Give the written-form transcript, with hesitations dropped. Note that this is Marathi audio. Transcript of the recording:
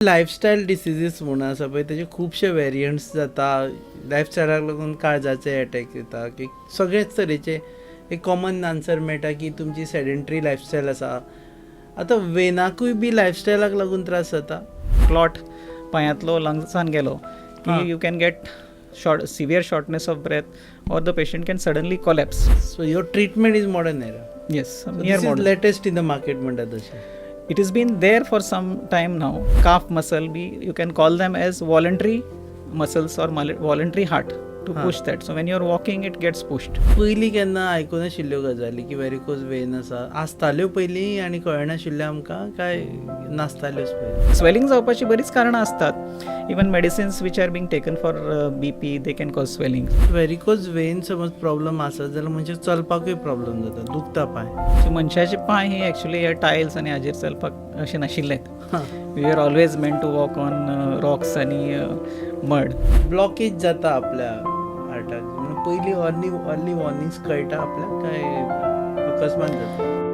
लायफस्टायल डिसिजीस म्हणून आसा पळय तेजे खुबशे वेरियंट्स जाता. लायफस्टायलाक लागून काळजाचे अटॅक येता की सगळेच तरेचे एक कॉमन आन्सर मेळटा की तुमची सेडेंटरी लायफस्टायल आसा. आतां वेनाकूय बी लायफस्टायलाक लागून त्रास जाता. क्लॉट पांयांतलो लंग्सान गेलो की you can get severe shortness of breath और the patient can suddenly collapse. So your treatment is modern era. Yes, this is latest in the market म्हणटा तशें. It has been there for some time now. Calf muscle, you can call them as voluntary muscles or voluntary heart to push that. So when you're walking, it gets pushed. पयलीं केन्ना आयकून नाशिल्ल्यो गजाली की वेरिकोज वेन आसा आसताल्यो पयलीं आनी कळनाशिल्ल्यो आमकां काय नासताल्योच पयलीं. Swelling जावपाची बरीच कारणां असतात. Even medicines which are being taken for BP, they can cause swelling. Varicose vein समज प्रॉब्लम आसत जाल्यार म्हणजे चलपाकूय प्रॉब्लम जाता, दुखता पांय. So मनशाचे पांय हे ॲक्च्युली ह्या टायल्स आनी हाजेर चलपाक अशें नाशिल्ले. We are always meant to walk on rocks आनी मड. ब्लॉकेज जाता आपल्या हार्टाक. पयलीं अर्ली वॉर्निंग्स कळटा आपल्याक काय अकस्मात जाता.